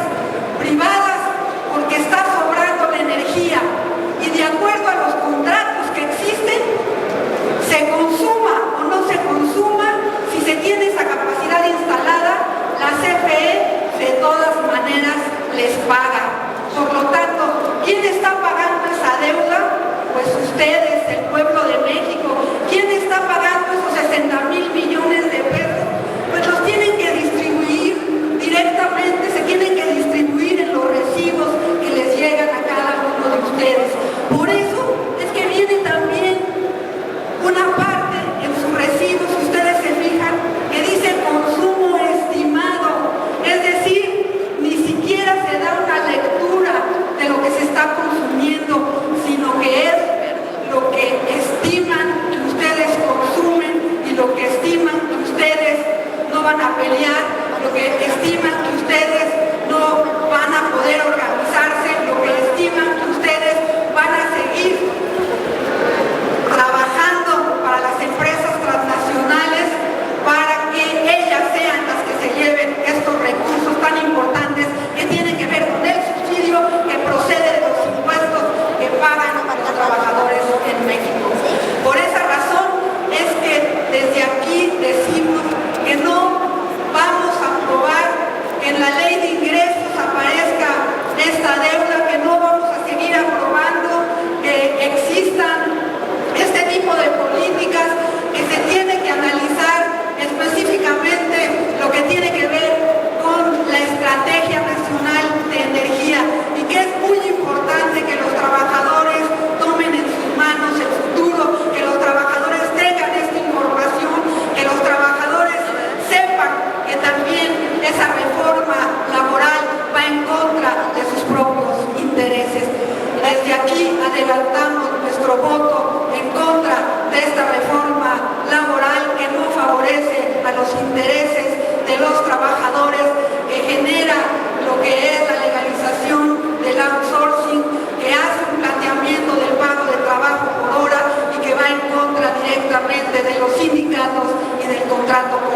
privadas porque está sobrando la energía, y de acuerdo a los contratos que existen se consuma o no se consuma, si se tiene esa capacidad instalada, la CFE de todas maneras les paga. Por lo tanto, ¿quién está pagando esa deuda? Pues ustedes, el pueblo de México. ¿Quién está pagando esos 60,000 millones de pesos? Pues los tienen que distribuir directamente, se tienen que distribuir en los recibos que les llegan a cada uno de ustedes. Por eso es que viene también una parte en sus recibos, si ustedes se fijan, que dice consumo estimado, es decir, ni siquiera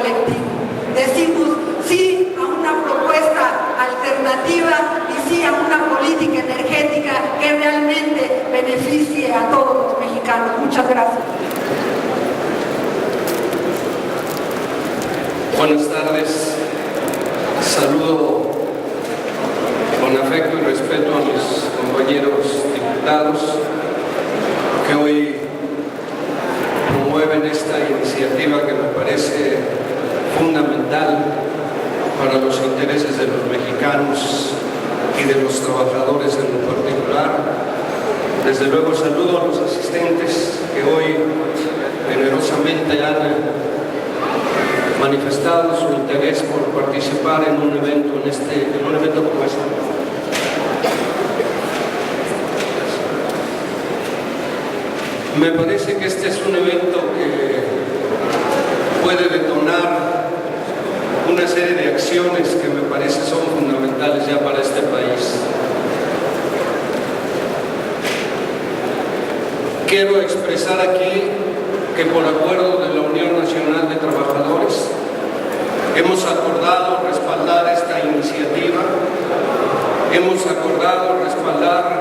colectivo. Decimos sí a una propuesta alternativa y sí a una política energética que realmente beneficie a todos los mexicanos. Muchas gracias. Buenas tardes. Saludo con afecto y respeto a mis compañeros diputados que hoy promueven esta iniciativa que me parece fundamental para los intereses de los mexicanos y de los trabajadores en lo particular. Desde luego saludo a los asistentes que hoy generosamente han manifestado su interés por participar en un evento como este. Me parece que este es un evento que puede detonar una serie de acciones que me parece son fundamentales ya para este país. Quiero expresar aquí que por acuerdo de la Unión Nacional de Trabajadores hemos acordado respaldar esta iniciativa, hemos acordado respaldar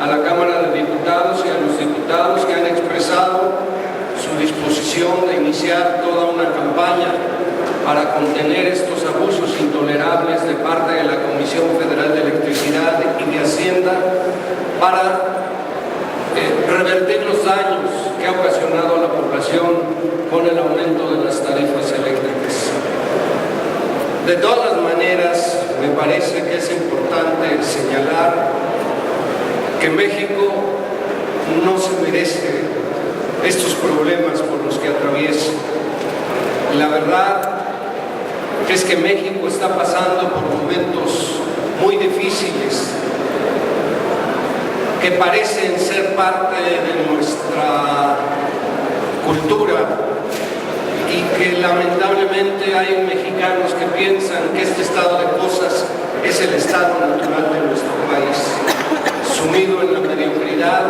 a la Cámara de Diputados y a los diputados que han expresado su disposición de iniciar toda una campaña para contener estos abusos intolerables de parte de la Comisión Federal de Electricidad y de Hacienda para revertir los daños que ha ocasionado a la población con el aumento de las tarifas eléctricas. De todas maneras, me parece que es importante señalar que México no se merece estos problemas por los que atraviesa. La verdad es que México está pasando por momentos muy difíciles que parecen ser parte de nuestra cultura y que lamentablemente hay mexicanos que piensan que este estado de cosas es el estado natural de nuestro país, sumido en la mediocridad,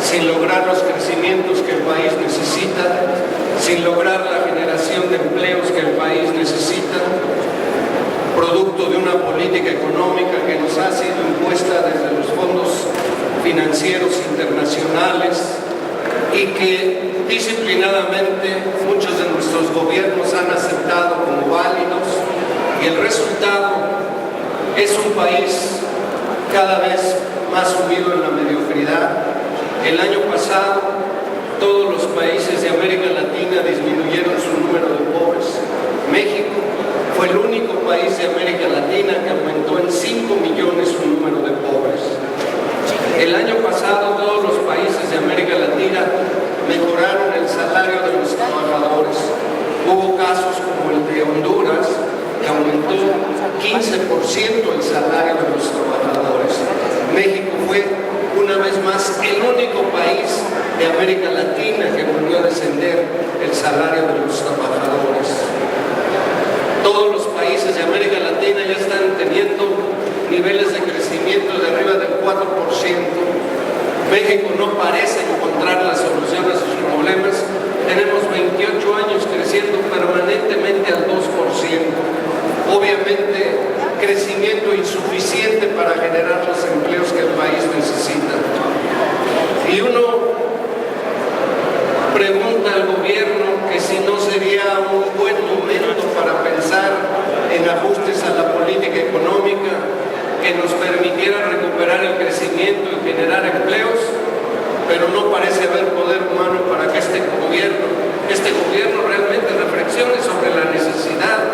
sin lograr los crecimientos que el país necesita, sin lograr la generación de empleos que el país necesita, producto de una política económica que nos ha sido impuesta desde los fondos financieros internacionales y que disciplinadamente muchos de nuestros gobiernos han aceptado como válidos, y el resultado es un país cada vez más sumido en la mediocridad. El año pasado todos los países de América Latina disminuyeron su número de pobres. México fue el único país de América Latina que aumentó en 5 millones su número de pobres. El año pasado todos los países de América Latina mejoraron el salario de los trabajadores. Hubo casos como el de Honduras, que aumentó 15% el salario de los trabajadores. México fue una vez más el único país de América Latina que volvió a descender el salario de los trabajadores. Todos los países de América Latina ya están teniendo niveles de crecimiento de arriba del 4%. México no parece encontrar la solución a sus problemas. Tenemos 28 años creciendo permanentemente al 2%. Obviamente, crecimiento insuficiente para generar los empleos que el país necesita. Y uno pregunta al gobierno que si no sería un buen momento para pensar en ajustes a la política económica que nos permitiera recuperar el crecimiento y generar empleos, pero no parece haber poder humano para que este gobierno realmente reflexione sobre la necesidad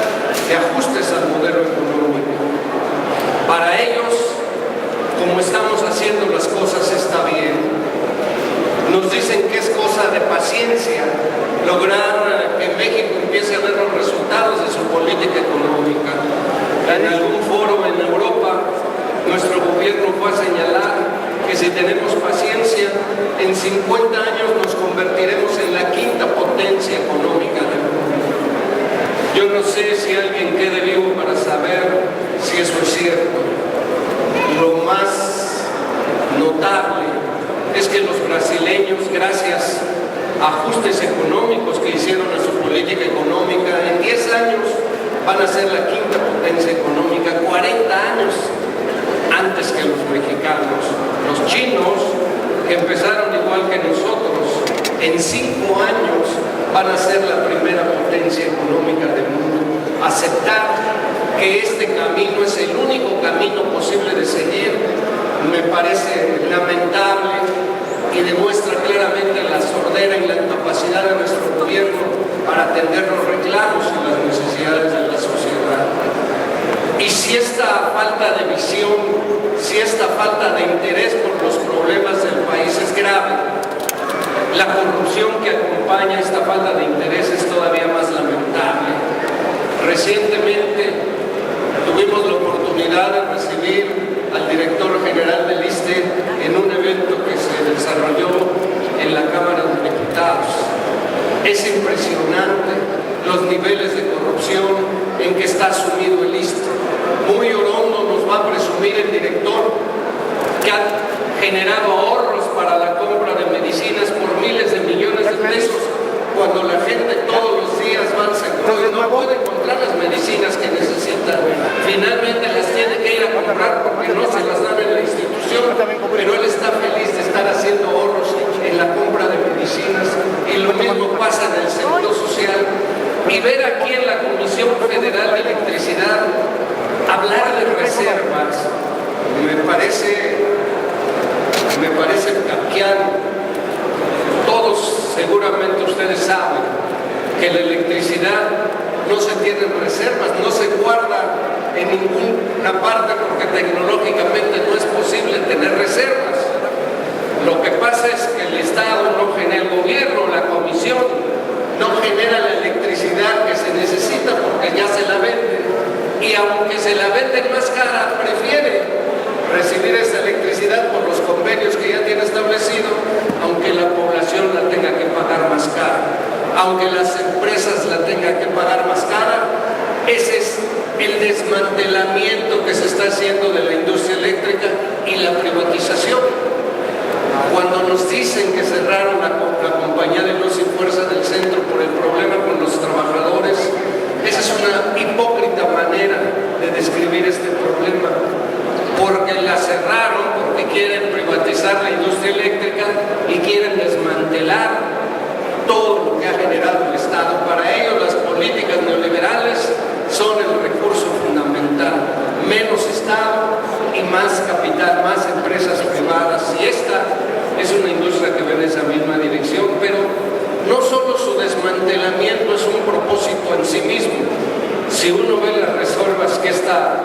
de ajustes al modelo económico. Para ellos, como estamos haciendo las cosas está bien. Nos dicen que es cosa de paciencia lograr que México empiece a ver los resultados de su política económica. En algún foro en Europa, nuestro gobierno fue a señalar que si tenemos paciencia, en 50 años nos convertiremos en la quinta potencia económica del mundo. Yo no sé si alguien quede vivo para saber si eso es cierto. Lo más notable es que los brasileños, gracias a ajustes económicos que hicieron a su política económica, en 10 van a ser la quinta potencia económica 40 años antes que los mexicanos. Los chinos, que empezaron igual que nosotros, en 5 años van a ser la primera potencia económica del mundo. Aceptar que este camino es el único camino posible de seguir me parece lamentable y demuestra claramente la sordera y la incapacidad de nuestro gobierno para atender los reclamos y las necesidades de la sociedad. Y si esta falta de visión, si esta falta de interés por los problemas del país es grave, la corrupción que acompaña esta falta de interés es todavía más lamentable. Recientemente tuvimos la oportunidad de recibir al director general del ISSSTE en un evento que se desarrolló en la Cámara de Diputados. Es impresionante los niveles de corrupción en que está sumido el ISSSTE. Muy orondo nos va a presumir el director que ha generado ahorros para la compra de medicinas por miles de millones de pesos, cuando la gente todos los días va al sector y no puede comprar las medicinas que necesita. Finalmente las tiene que ir a comprar porque no se las dan en la institución, pero él está feliz de estar haciendo ahorros en la compra de medicinas. Y lo mismo pasa en el Seguro Social. Y ver aquí en la Comisión Federal de Electricidad hablar de reservas me parece kafkiano. Todos seguramente ustedes saben que la electricidad no se tiene en reservas, no se guarda en ninguna parte porque tecnológicamente no es posible tener reservas. Lo que pasa es que el Estado no genera, el gobierno, la comisión, no genera la electricidad que se necesita porque ya se la venden. Y aunque se la venden más cara, prefiere recibir esa electricidad por los convenios que ya tiene establecido, aunque la población la tenga que pagar más cara, aunque las empresas la tengan que pagar más cara. Ese es el desmantelamiento que se está haciendo de la industria eléctrica y la privatización. Cuando nos dicen que cerraron la compañía de Luz y Fuerza del Centro por el problema con los trabajadores, esa es una hipócrita manera de describir este problema, porque la cerraron porque quieren privatizar la industria eléctrica y quieren desmantelar todo lo que ha generado el Estado. Para ellos las políticas neoliberales son el recurso fundamental: menos Estado y más capital, más empresas privadas. Y esta es una industria que va en esa misma dirección, pero no solo su desmantelamiento es un propósito en sí mismo. Si uno ve las reservas que esta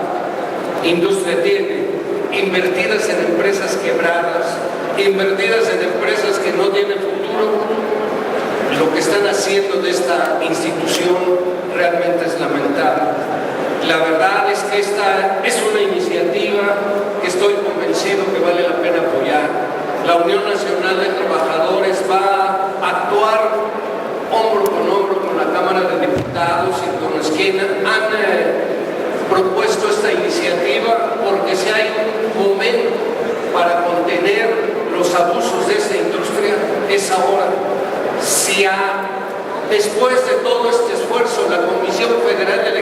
industria tiene, invertidas en empresas quebradas, invertidas en empresas que no tienen futuro, lo que están haciendo de esta institución realmente es lamentable. La verdad es que esta es una iniciativa que estoy convencido que vale la pena apoyar. La Unión Nacional de Trabajadores va a actuar hombro con hombro con la Cámara de Diputados y con Esquina. Han propuesto esta iniciativa porque si hay un momento para contener los abusos de esta industria, es ahora. Si después de todo este esfuerzo la Comisión Federal de